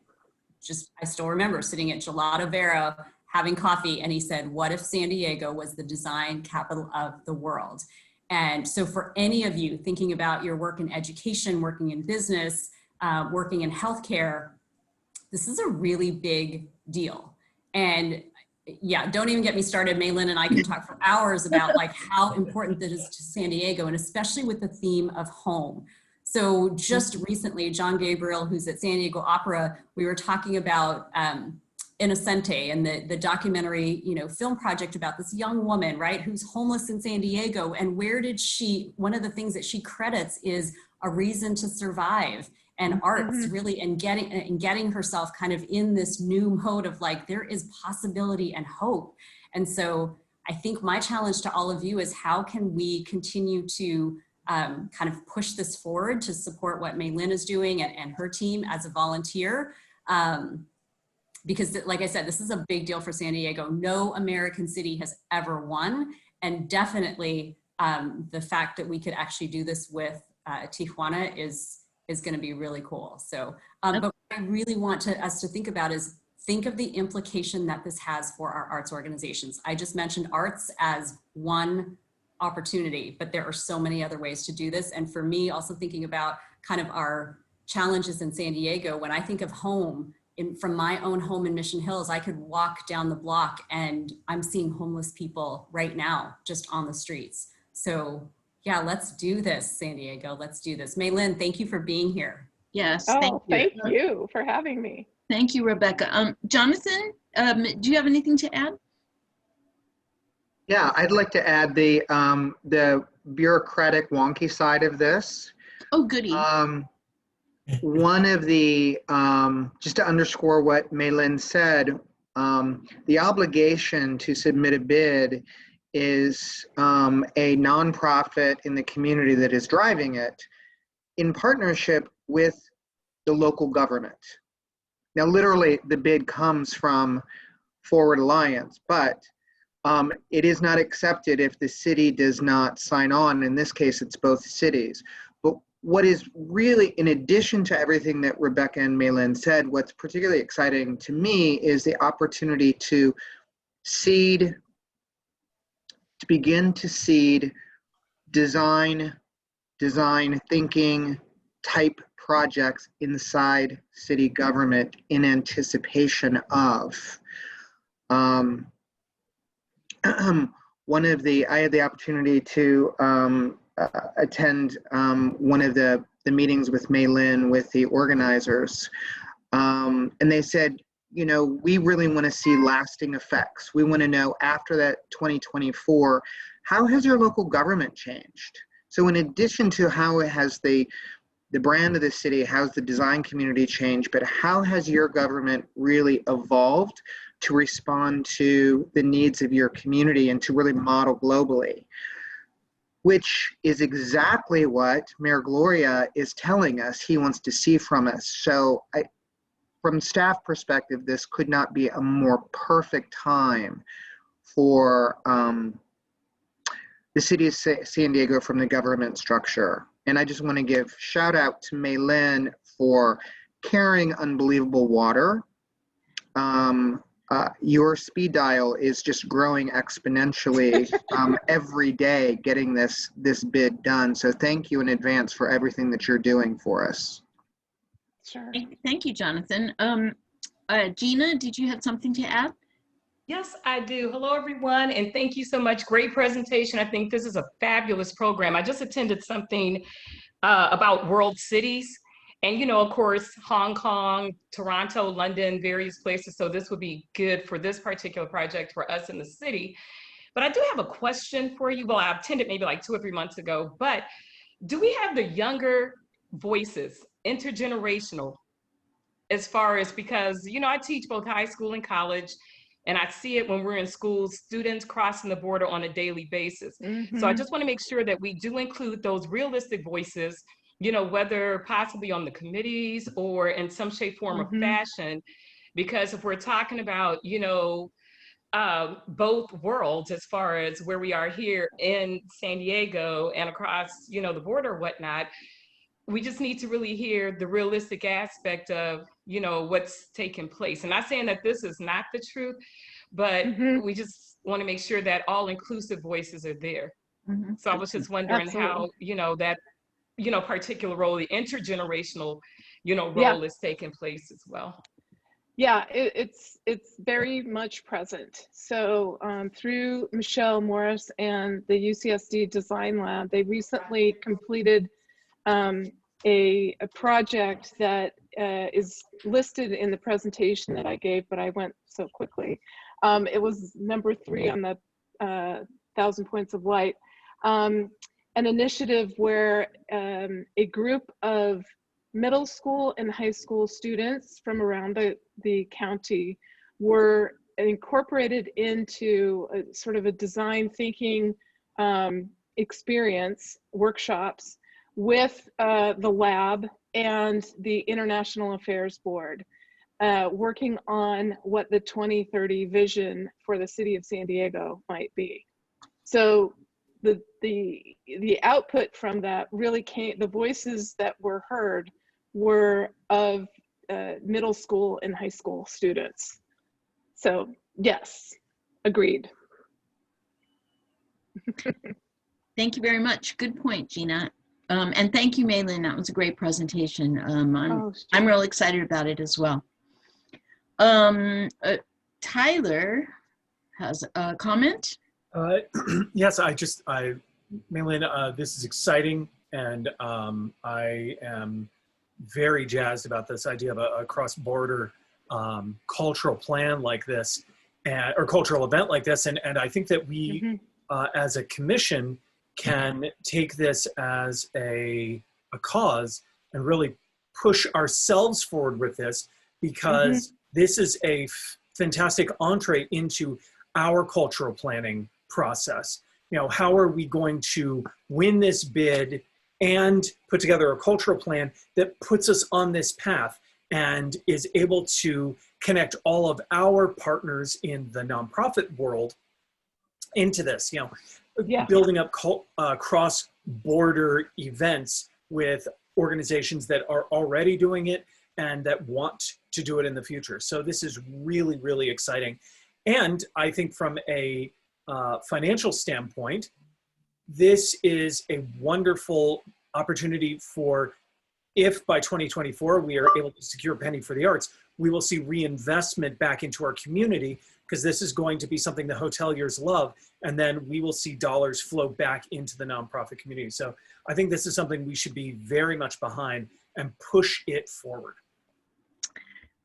I still remember sitting at Gelato Vera having coffee. And he said, what if San Diego was the design capital of the world? And so for any of you thinking about your work in education, working in business, working in healthcare, this is a really big deal. And yeah, don't even get me started. Malin and I can talk for hours about like how important that is to San Diego, and especially with the theme of home. So just recently, John Gabriel, who's at San Diego Opera, we were talking about Innocente and the documentary, you know, film project about this young woman, right, who's homeless in San Diego. And where did one of the things that she credits is a reason to survive, and arts really, and getting herself kind of in this new mode of like, there is possibility and hope. And so I think my challenge to all of you is how can we continue to kind of push this forward to support what Malin is doing and her team as a volunteer. Because like I said, this is a big deal for San Diego. No American city has ever won. And definitely the fact that we could actually do this with Tijuana is going to be really cool. So, but what I really want us to think about is think of the implication that this has for our arts organizations. I just mentioned arts as one opportunity, but there are so many other ways to do this. And for me, also thinking about kind of our challenges in San Diego, when I think of home, from my own home in Mission Hills, I could walk down the block and I'm seeing homeless people right now just on the streets. So yeah, let's do this, San Diego. Let's do this. Malin, thank you for being here. Yes, thank you for having me. Thank you, Rebecca. Jonathan, do you have anything to add? Yeah, I'd like to add the bureaucratic wonky side of this. Oh, goody. One of the, just to underscore what Malin said, the obligation to submit a bid is a nonprofit in the community that is driving it in partnership with the local government. Now, literally, the bid comes from Forward Alliance, but it is not accepted if the city does not sign on. In this case, it's both cities. But what is really, in addition to everything that Rebecca and Malin said, what's particularly exciting to me is the opportunity to begin to seed design thinking type projects inside city government in anticipation of. I had the opportunity to attend one of the meetings with Malin with the organizers, and they said, you know, we really want to see lasting effects. We want to know after that 2024, how has your local government changed? So in addition to how it has the brand of the city, how's the design community changed, but how has your government really evolved to respond to the needs of your community and to really model globally? Which is exactly what Mayor Gloria is telling us he wants to see from us. So from staff perspective, this could not be a more perfect time for the city of San Diego from the government structure. And I just want to give shout out to Malin for carrying unbelievable water. Your speed dial is just growing exponentially every day getting this bid done. So thank you in advance for everything that you're doing for us. Sure. Thank you, Jonathan. Gina, did you have something to add? Yes, I do. Hello, everyone, and thank you so much. Great presentation. I think this is a fabulous program. I just attended something about world cities, and you know, of course, Hong Kong, Toronto, London, various places. So this would be good for this particular project for us in the city. But I do have a question for you. Well, I attended maybe like 2 or 3 months ago, but do we have the younger voices, intergenerational, as far as, because, you know, I teach both high school and college, and I see it when we're in schools, students crossing the border on a daily basis. So I just want to make sure that we do include those realistic voices, you know, whether possibly on the committees or in some shape, form, or fashion, because if we're talking about, you know, both worlds as far as where we are here in San Diego and across, you know, the border or whatnot, we just need to really hear the realistic aspect of, you know, what's taking place. And not saying that this is not the truth, but we just want to make sure that all inclusive voices are there. So I was just wondering how, you know, that, you know, particular role, the intergenerational, you know, role is taking place as well. Yeah, it's very much present. So through Michelle Morris and the UCSD Design Lab, they recently completed a project that is listed in the presentation that I gave, but I went so quickly. It was number 3 on the 1,000 Points of Light, an initiative where a group of middle school and high school students from around the county were incorporated into a sort of a design thinking experience, workshops, with the lab and the International Affairs Board, working on what the 2030 vision for the city of San Diego might be. So the output from that really came, the voices that were heard were of middle school and high school students. So yes, agreed. Thank you very much. Good point, Gina. And thank you, Malin. That was a great presentation. I'm real excited about it as well. Tyler has a comment. Yes, Malin, this is exciting, and I am very jazzed about this idea of a cross-border cultural plan like this, or cultural event like this, and I think that we, as a commission, can take this as a cause and really push ourselves forward with this, because this is a fantastic entree into our cultural planning process. You know, how are we going to win this bid and put together a cultural plan that puts us on this path and is able to connect all of our partners in the nonprofit world into this, you know, building up cross-border events with organizations that are already doing it and that want to do it in the future. So this is really, really exciting. And I think from a financial standpoint, this is a wonderful opportunity for, if by 2024 we are able to secure a penny for the arts, we will see reinvestment back into our community, because this is going to be something the hoteliers love, and then we will see dollars flow back into the nonprofit community. So I think this is something we should be very much behind and push it forward.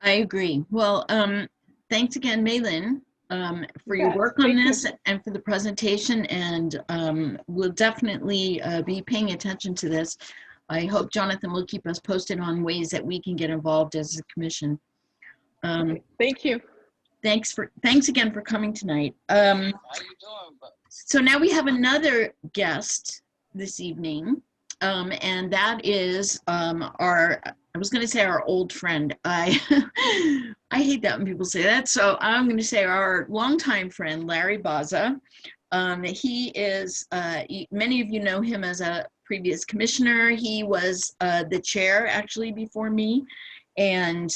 I agree. Well, thanks again, Malin, for your work on this and for the presentation. And we'll definitely be paying attention to this. I hope Jonathan will keep us posted on ways that we can get involved as a commission. Thank you. Thanks again for coming tonight. So now we have another guest this evening, and that is I was going to say our old friend. I hate that when people say that, so I'm going to say our longtime friend, Larry Baza. He is, many of you know him as a previous commissioner. He was the chair actually before me, and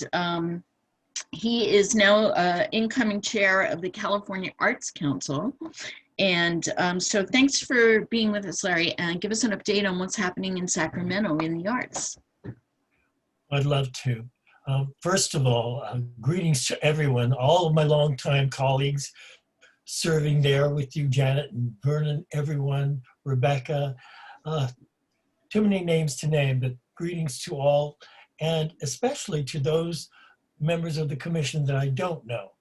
he is now incoming chair of the California Arts Council. And so thanks for being with us, Larry, and give us an update on what's happening in Sacramento in the arts. I'd love to. First of all, greetings to everyone, all of my longtime colleagues serving there with you, Janet and Burnham, everyone, Rebecca. Too many names to name, but greetings to all, and especially to those members of the commission that I don't know.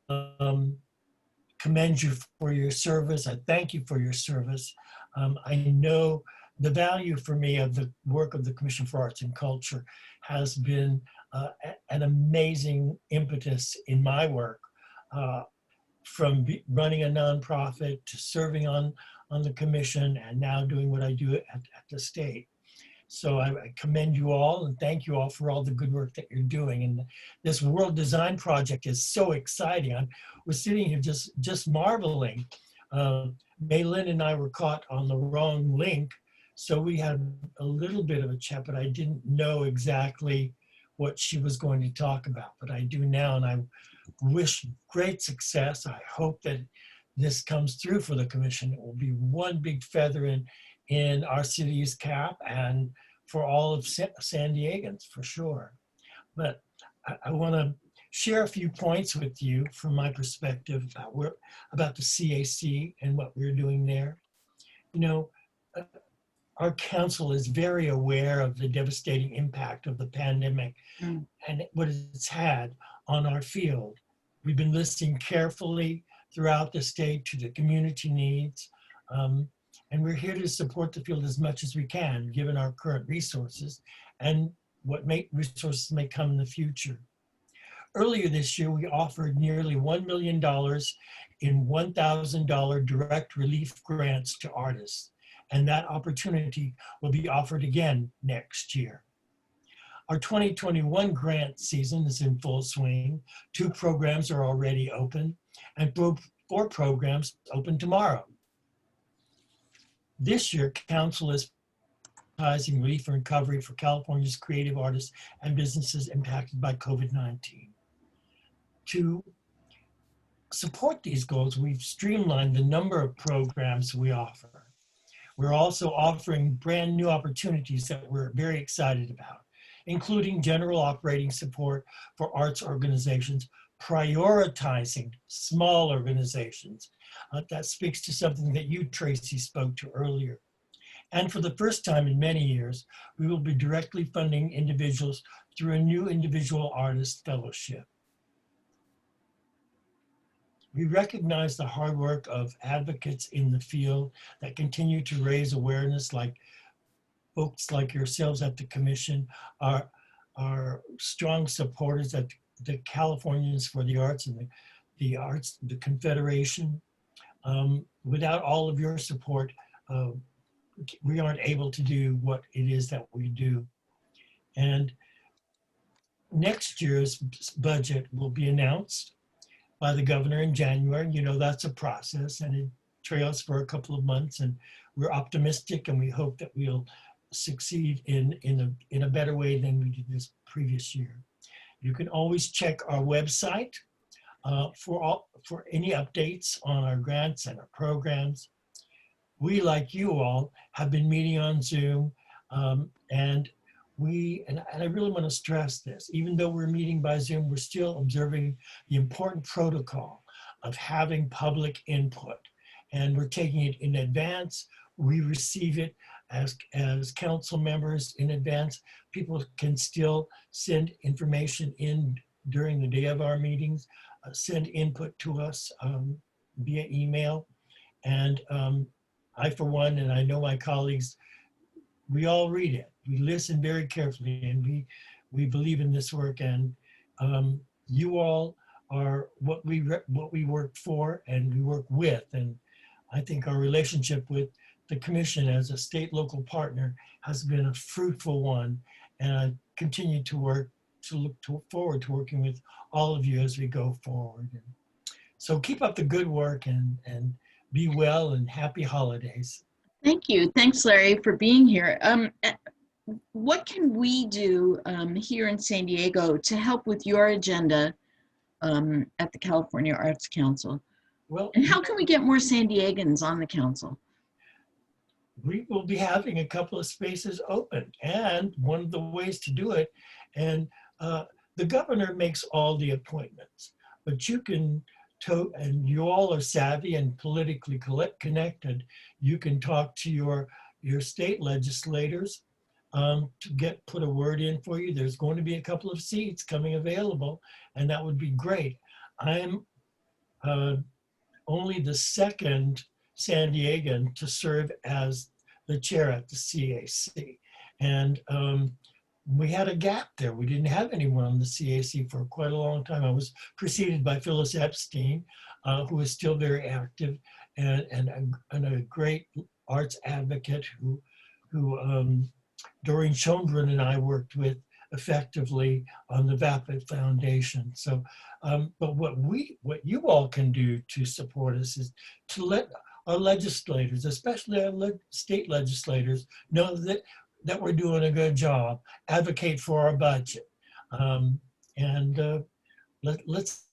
Commend you for your service. I thank you for your service. I know the value for me of the work of the Commission for Arts and Culture has been an amazing impetus in my work, from running a nonprofit to serving on the commission and now doing what I do at the state. So I commend you all and thank you all for all the good work that you're doing. And this World Design Project is so exciting. We're sitting here just marveling. Malin and I were caught on the wrong link, so we had a little bit of a chat, but I didn't know exactly what she was going to talk about, but I do now, and I wish great success. I hope that this comes through for the commission. It will be one big feather in our city's cap and for all of San Diegans, for sure. But I want to share a few points with you from my perspective about the CAC and what we're doing there. You know, our council is very aware of the devastating impact of the pandemic and what it's had on our field. We've been listening carefully throughout the state to the community needs, and we're here to support the field as much as we can, given our current resources and what resources may come in the future. Earlier this year, we offered nearly $1 million in $1,000 direct relief grants to artists, and that opportunity will be offered again next year. Our 2021 grant season is in full swing. 2 programs are already open, and 4 programs open tomorrow. This year, Council is prioritizing relief and recovery for California's creative artists and businesses impacted by COVID-19. To support these goals, we've streamlined the number of programs we offer. We're also offering brand new opportunities that we're very excited about, including general operating support for arts organizations, prioritizing small organizations. That speaks to something that you, Tracy, spoke to earlier. And for the first time in many years, we will be directly funding individuals through a new individual artist fellowship. We recognize the hard work of advocates in the field that continue to raise awareness, like folks like yourselves at the Commission, are strong supporters at the Californians for the Arts and the Confederation. Without all of your support, we aren't able to do what it is that we do. And next year's budget will be announced by the governor in January. You know, that's a process and it trails for a couple of months, and we're optimistic and we hope that we'll succeed in a better way than we did this previous year. You can always check our website for any updates on our grants and our programs. We, like you all, have been meeting on Zoom, and I really want to stress this, even though we're meeting by Zoom, we're still observing the important protocol of having public input. And we're taking it in advance. We receive it as council members in advance. People can still send information in during the day of our meetings, send input to us via email. And I, for one, and I know my colleagues, we all read it. We listen very carefully, and we believe in this work. And you all are what we work for and we work with. And I think our relationship with the commission as a state local partner has been a fruitful one. And I continue to look forward to working with all of you as we go forward. And so keep up the good work and be well and happy holidays. Thank you. Thanks, Larry, for being here. What can we do here in San Diego to help with your agenda at the California Arts Council? Well, and how can we get more San Diegans on the council? We will be having a couple of spaces open, and one of the ways to do it, and the governor makes all the appointments, but you can, and you all are savvy and politically connected, you can talk to your state legislators to put a word in for you. There's going to be a couple of seats coming available, and that would be great. I'm only the second San Diegan to serve as the chair at the CAC. And we had a gap there. We didn't have anyone on the CAC for quite a long time. I was preceded by Phyllis Epstein, who is still very active and a great arts advocate who Doreen Schoenbrunn and I worked with effectively on the VAPA Foundation. So, but what you all can do to support us is to let our legislators, especially our state legislators, know that we're doing a good job, advocate for our budget. Let's